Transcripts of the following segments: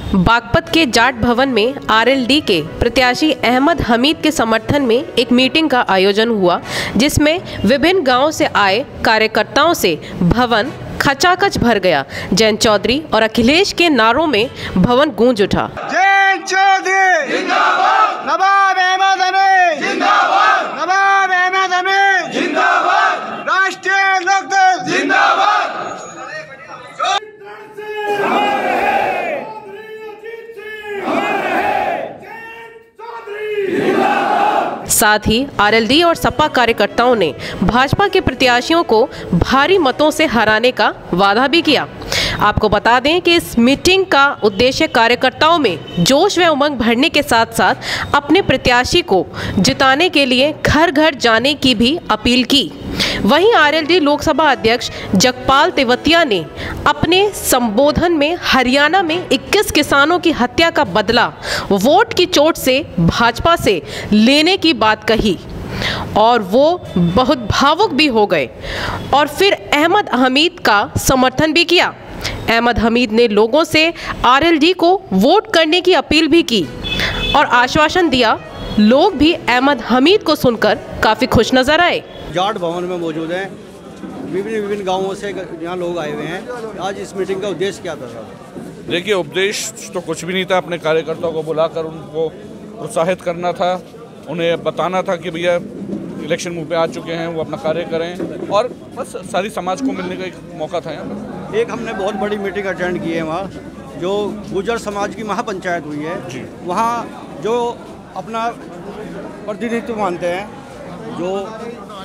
बागपत के जाट भवन में आरएलडी के प्रत्याशी अहमद हमीद के समर्थन में एक मीटिंग का आयोजन हुआ, जिसमें विभिन्न गांवों से आए कार्यकर्ताओं से भवन खचाखच भर गया। जयंत चौधरी और अखिलेश के नारों में भवन गूंज उठा। जयंत चौधरी जिंदाबाद, नवाब अहमद हमीद जिंदाबाद, नवाब अहमद हमीद जिंदाबाद, राष्ट्रीय लोकदल जिंदाबाद। साथ ही आरएलडी और सपा कार्यकर्ताओं ने भाजपा के प्रत्याशियों को भारी मतों से हराने का वादा भी किया। आपको बता दें कि इस मीटिंग का उद्देश्य कार्यकर्ताओं में जोश व उमंग भरने के साथ साथ अपने प्रत्याशी को जिताने के लिए घर घर जाने की भी अपील की। वहीं आरएलडी लोकसभा अध्यक्ष जगपाल तेवतिया ने अपने संबोधन में हरियाणा में 21 किसानों की हत्या का बदला वोट की चोट से भाजपा से लेने की बात कही और वो बहुत भावुक भी हो गए और फिर अहमद हमीद का समर्थन भी किया। अहमद हमीद ने लोगों से आरएलडी को वोट करने की अपील भी की और आश्वासन दिया। लोग भी अहमद हमीद को सुनकर काफ़ी खुश नजर आए। जाट भवन में मौजूद हैं, विभिन्न गांवों से यहाँ लोग आए हुए हैं। आज इस मीटिंग का उद्देश्य क्या था? देखिए, उद्देश्य तो कुछ भी नहीं था। अपने कार्यकर्ताओं को बुलाकर उनको प्रोत्साहित करना था, उन्हें बताना था कि भैया इलेक्शन मुँह पे आ चुके हैं, वो अपना कार्य करें और बस सारी समाज को मिलने का एक मौका था। यहाँ पर एक हमने बहुत बड़ी मीटिंग अटेंड की है वहाँ, जो गुर्जर समाज की महापंचायत हुई है। वहाँ जो अपना प्रतिनिधित्व मानते हैं, जो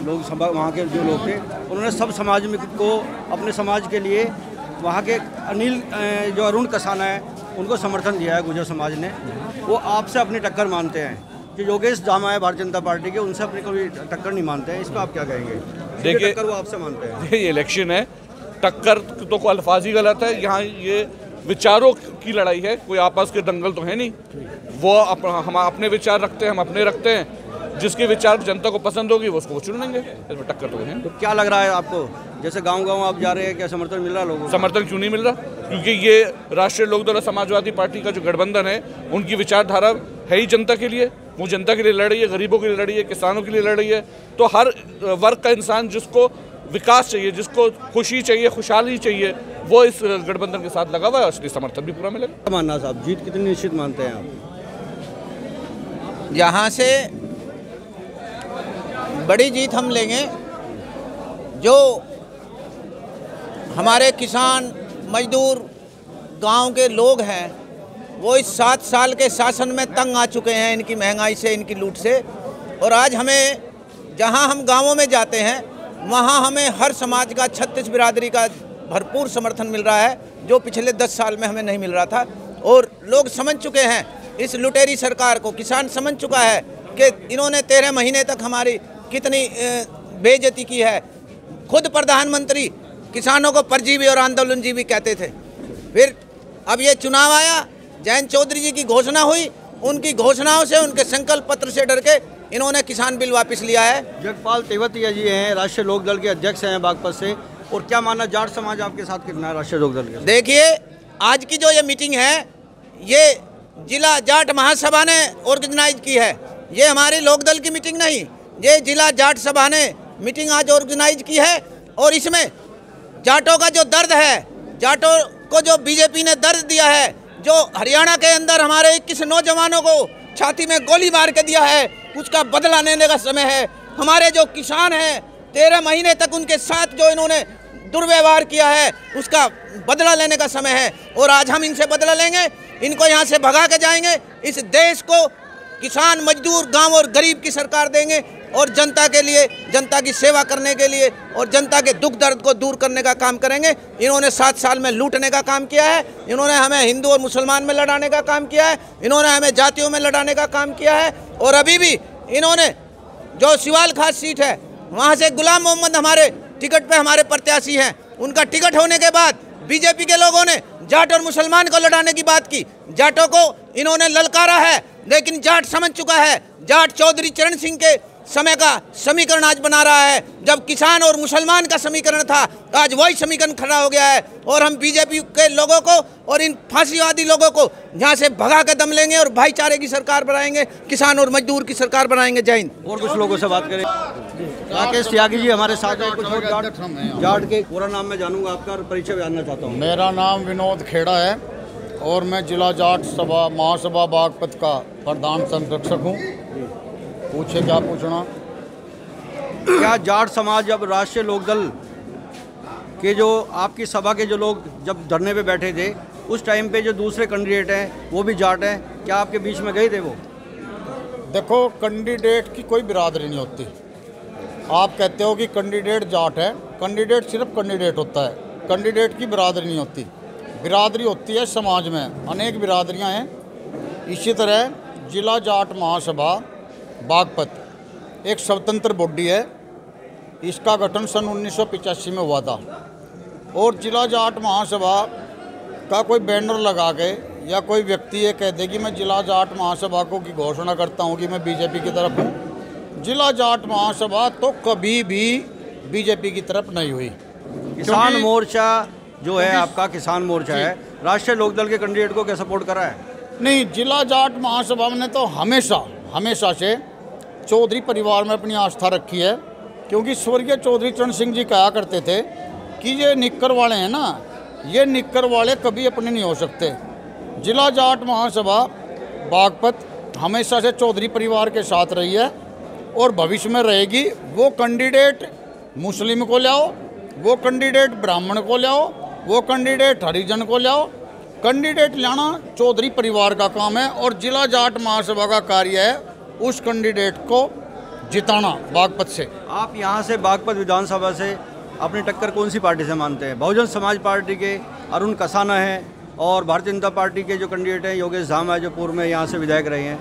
लोग सभा वहाँ के जो लोग थे, उन्होंने सब समाज में को अपने समाज के लिए वहाँ के अनिल जो अरुण कसाना है उनको समर्थन दिया है गुर्जर समाज ने। वो आपसे अपनी टक्कर मानते हैं कि योगेश दामा है भारतीय जनता पार्टी के, उनसे अपनी कोई टक्कर नहीं मानते हैं। इस पर आप क्या कहेंगे? देखिए, टक्कर वो आपसे मानते हैं। ये इलेक्शन है, टक्कर तो कोई अल्फाज ही गलत है। यहाँ ये विचारों की लड़ाई है, कोई आपस के दंगल तो है नहीं। वो हम अपने विचार रखते हैं, हम अपने रखते हैं। जिसके विचार जनता को पसंद होगी वो उसको चुन लेंगे। इसमें टक्कर तो है। तो क्या लग रहा है आपको, जैसे गांव-गांव आप जा रहे हैं, क्या समर्थन मिल रहा है लोगों को? समर्थन क्यों नहीं मिल रहा? क्योंकि ये राष्ट्रीय लोकदल और समाजवादी पार्टी का जो गठबंधन है, उनकी विचारधारा है ही जनता के लिए। वो जनता के लिए लड़ रही है, गरीबों के लिए लड़ रही है, किसानों के लिए लड़ रही है। तो हर वर्ग का इंसान जिसको विकास चाहिए, जिसको खुशी चाहिए, खुशहाली चाहिए, वो इस गठबंधन के साथ लगा हुआ है, इसलिए समर्थन भी पूरा मिलेगा। क्या मानना साहब, जीत कितनी निश्चित मानते हैं आप? यहाँ से बड़ी जीत हम लेंगे। जो हमारे किसान मजदूर गांव के लोग हैं, वो इस 7 साल के शासन में तंग आ चुके हैं, इनकी महंगाई से, इनकी लूट से। और आज हमें, जहां हम गांवों में जाते हैं, वहां हमें हर समाज का, 36 बिरादरी का भरपूर समर्थन मिल रहा है, जो पिछले 10 साल में हमें नहीं मिल रहा था। और लोग समझ चुके हैं इस लुटेरी सरकार को, किसान समझ चुका है कि इन्होंने 13 महीने तक हमारी कितनी बेइज्जती की है। खुद प्रधानमंत्री किसानों को परजीवी और आंदोलनजीवी कहते थे। फिर अब ये चुनाव आया, जयंत चौधरी जी की घोषणा हुई, उनकी घोषणाओं से, उनके संकल्प पत्र से डर के इन्होंने किसान बिल वापस लिया है। जगपाल तेवतिया जी हैं, राष्ट्रीय लोकदल के अध्यक्ष हैं बागपत से। और क्या मानना, जाट समाज आपके साथ कितना है राष्ट्रीय लोकदल के? देखिए, आज की जो ये मीटिंग है, ये जिला जाट महासभा ने ऑर्गेनाइज की है। ये हमारी लोकदल की मीटिंग नहीं, ये जिला जाट सभा ने मीटिंग आज ऑर्गेनाइज की है। और इसमें जाटों का जो दर्द है, जाटों को जो बीजेपी ने दर्द दिया है, जो हरियाणा के अंदर हमारे 21 नौजवानों को छाती में गोली मार के दिया है, उसका बदला लेने का समय है। हमारे जो किसान हैं, 13 महीने तक उनके साथ जो इन्होंने दुर्व्यवहार किया है, उसका बदला लेने का समय है। और आज हम इनसे बदला लेंगे, इनको यहाँ से भगा के जाएंगे। इस देश को किसान, मजदूर, गांव और गरीब की सरकार देंगे और जनता के लिए, जनता की सेवा करने के लिए और जनता के दुख दर्द को दूर करने का काम करेंगे। इन्होंने 7 साल में लूटने का काम किया है, इन्होंने हमें हिंदू और मुसलमान में लड़ाने का काम किया है, इन्होंने हमें जातियों में लड़ाने का काम किया है। और अभी भी इन्होंने जो सिवाल खास सीट है, वहाँ से गुलाम मोहम्मद हमारे टिकट पे हमारे प्रत्याशी हैं, उनका टिकट होने के बाद बीजेपी के लोगों ने जाट और मुसलमान को लड़ाने की बात की। जाटों को इन्होंने ललकारा है, लेकिन जाट समझ चुका है। जाट चौधरी चरण सिंह के समय का समीकरण आज बना रहा है। जब किसान और मुसलमान का समीकरण था, आज वही समीकरण खड़ा हो गया है और हम बीजेपी के लोगों को और इन फांसीवादी लोगों को यहाँ से भगा के दम लेंगे और भाईचारे की सरकार बनाएंगे, किसान और मजदूर की सरकार बनाएंगे। जय हिंद। और कुछ लोगों से बात करें। राकेश त्यागी जी हमारे साथ हैं। कुछ और जाट के पूरा नाम मैं जानूंगा आपका और परिचय जानना चाहता हूँ। मेरा नाम विनोद खेड़ा है और मैं जिला जाट सभा महासभा बागपत का प्रधान संरक्षक हूँ। पूछे क्या पूछना। क्या जाट समाज जब राष्ट्रीय लोकदल के जो आपकी सभा के जो लोग जब धरने पे बैठे थे उस टाइम पे जो दूसरे कैंडिडेट हैं वो भी जाट हैं, क्या आपके बीच में गए थे वो? देखो, कैंडिडेट की कोई बिरादरी नहीं होती। आप कहते हो कि कैंडिडेट जाट है, कैंडिडेट सिर्फ कैंडिडेट होता है, कैंडिडेट की बिरादरी नहीं होती। बिरादरी होती है समाज में, अनेक बिरादरियां हैं। इसी तरह जिला जाट महासभा बागपत एक स्वतंत्र बॉडी है। इसका गठन सन 1985 में हुआ था और जिला जाट महासभा का कोई बैनर लगा के या कोई व्यक्ति ये कह दे कि मैं जिला जाट महासभा को की घोषणा करता हूँ कि मैं बीजेपी की तरफ हूँ, जिला जाट महासभा तो कभी भी बीजेपी की तरफ नहीं हुई। किसान मोर्चा जो है आपका किसान मोर्चा है, राष्ट्रीय लोकदल के कैंडिडेट को क्या सपोर्ट करा है? नहीं, जिला जाट महासभा ने तो हमेशा से चौधरी परिवार में अपनी आस्था रखी है, क्योंकि स्वर्गीय चौधरी चरण सिंह जी कहा करते थे कि ये निक्कर वाले हैं ना, ये निक्कर वाले कभी अपने नहीं हो सकते। जिला जाट महासभा बागपत हमेशा से चौधरी परिवार के साथ रही है और भविष्य में रहेगी। वो कैंडिडेट मुस्लिम को लाओ, वो कैंडिडेट ब्राह्मण को लाओ, वो कैंडिडेट हरिजन को लाओ, कैंडिडेट लाना चौधरी परिवार का काम है और जिला जाट महासभा का कार्य है उस कैंडिडेट को जिताना बागपत से। आप यहाँ से बागपत विधानसभा से अपनी टक्कर कौन सी पार्टी से मानते हैं? बहुजन समाज पार्टी के अरुण कसाना हैं और भारतीय जनता पार्टी के जो कैंडिडेट हैं योगेश धाम है जो पूर्व में यहाँ से विधायक रहे हैं,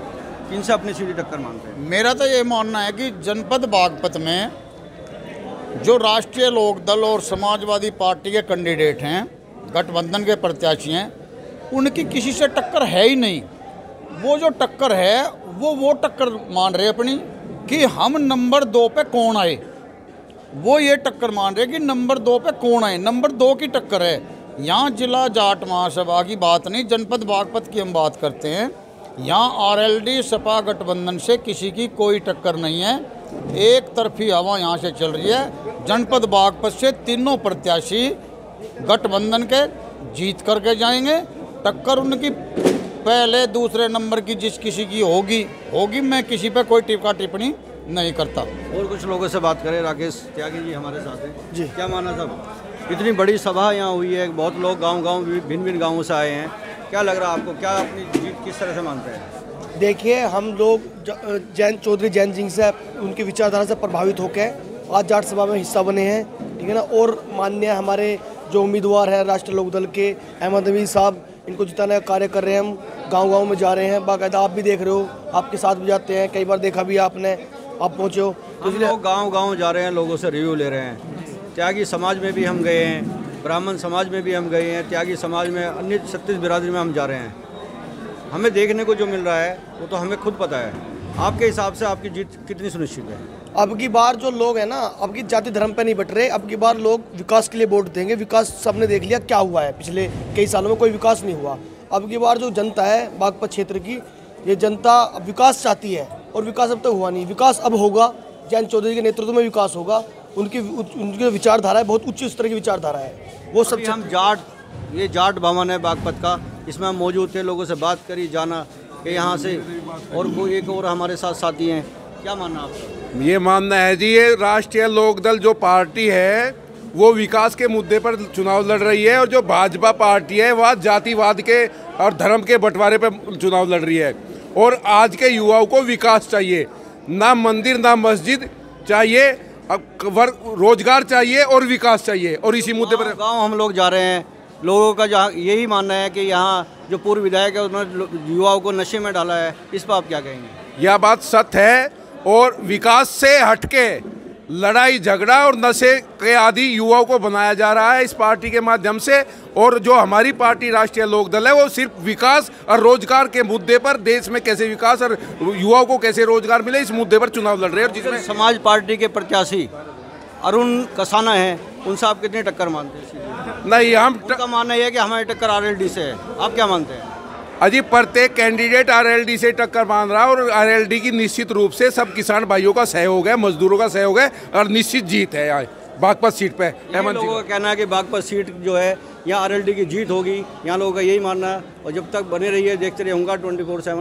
इनसे अपनी सीधी टक्कर मानते हैं? मेरा तो ये मानना है कि जनपद बागपत में जो राष्ट्रीय लोकदल और समाजवादी पार्टी के कैंडिडेट हैं, गठबंधन के प्रत्याशी हैं, उनकी किसी से टक्कर है ही नहीं। वो जो टक्कर है वो टक्कर मान रहे अपनी कि हम नंबर 2 पे कौन आए, वो ये टक्कर मान रहे कि नंबर 2 पे कौन आए, नंबर 2 की टक्कर है। यहाँ जिला जाट महासभा की बात नहीं, जनपद बागपत की हम बात करते हैं। यहाँ आरएलडी सपा गठबंधन से किसी की कोई टक्कर नहीं है, एक तरफी हवा यहाँ से चल रही है। जनपद बागपत से तीनों प्रत्याशी गठबंधन के जीत करके जाएंगे। टक्कर उनकी पहले दूसरे नंबर की जिस किसी की होगी, मैं किसी पे कोई टिप्पणी टिप्पणी नहीं करता। और कुछ लोगों से बात करें। राकेश त्यागी जी हमारे साथ हैं जी। क्या माना साहब, इतनी बड़ी सभा यहाँ हुई है, बहुत लोग गांव भिन्न गांवों से आए हैं, क्या लग रहा है आपको, क्या अपनी जीत किस तरह से मानते हैं? देखिए, हम लोग चौधरी जैन सिंह से उनकी विचारधारा से प्रभावित होकर आज जाट सभा में हिस्सा बने हैं, ठीक है ना। और माननीय हमारे जो उम्मीदवार हैं राष्ट्रीय लोकदल के अहमद नबी साहब, इनको जिताने का कार्य कर रहे हैं। हम गांव में जा रहे हैं, बाकायदा आप भी देख रहे हो, आपके साथ भी जाते हैं, कई बार देखा भी आपने, आप पहुँचे हो। तो इसलिए गाँव जा रहे हैं, लोगों से रिव्यू ले रहे हैं। त्यागी समाज में भी हम गए हैं, ब्राह्मण समाज में भी हम गए हैं, त्यागी समाज में अन्य 36 बिरादरी में हम जा रहे हैं। हमें देखने को जो मिल रहा है वो तो हमें खुद पता है। आपके हिसाब से आपकी जीत कितनी सुनिश्चित है? अब की बार जो लोग हैं ना, अब की जाति धर्म पे नहीं बट रहे, अब की बार लोग विकास के लिए वोट देंगे। विकास सबने देख लिया क्या हुआ है, पिछले कई सालों में कोई विकास नहीं हुआ। अब की बार जो जनता है बागपत क्षेत्र की, ये जनता अब विकास चाहती है और विकास अब तक हुआ नहीं। विकास अब होगा, जैन चौधरी के नेतृत्व में विकास होगा। उनकी विचारधारा है, बहुत उच्च स्तर की विचारधारा है वो सब। हम ये जाट भवन है बागपत का, इसमें हम मौजूद थे, लोगों से बात करी, जाना कि यहाँ से और कोई एक और हमारे साथ साथी हैं। क्या मानना आपका? ये मानना है जी, ये राष्ट्रीय लोकदल जो पार्टी है वो विकास के मुद्दे पर चुनाव लड़ रही है और जो भाजपा पार्टी है वह जातिवाद के और धर्म के बंटवारे पर चुनाव लड़ रही है। और आज के युवाओं को विकास चाहिए, ना मंदिर ना मस्जिद चाहिए, रोजगार चाहिए और विकास चाहिए। और इसी मुद्दे पर गाँव हम लोग जा रहे हैं, लोगों का जहाँ यही मानना है कि यहाँ जो पूर्व विधायक है उन्होंने युवाओं को नशे में डाला है, इस पर आप क्या कहेंगे? यह बात सत्य है और विकास से हटके लड़ाई झगड़ा और नशे के आदि युवाओं को बनाया जा रहा है इस पार्टी के माध्यम से। और जो हमारी पार्टी राष्ट्रीय लोकदल है वो सिर्फ विकास और रोजगार के मुद्दे पर, देश में कैसे विकास और युवाओं को कैसे रोजगार मिले, इस मुद्दे पर चुनाव लड़ रहे हैं। और जिसमें समाज पार्टी के प्रत्याशी अरुण कसाना है, उनसे आप कितनी टक्कर मानते हैं? नहीं, हम उनका मानना यह है कि हमारी टक्कर आरएलडी से है, आप क्या मानते हैं? अजी प्रत्येक कैंडिडेट आरएलडी से टक्कर मान रहा है और आरएलडी की निश्चित रूप से सब किसान भाइयों का सहयोग है, मजदूरों का सहयोग है और निश्चित जीत है यहाँ बागपत सीट पे। लोगों का कहना है कि बागपत सीट जो है यहाँ आरएलडी की जीत होगी, यहाँ लोगों का यही मानना है। और जब तक बने रहिए, देखते रहिए होगा 24/7।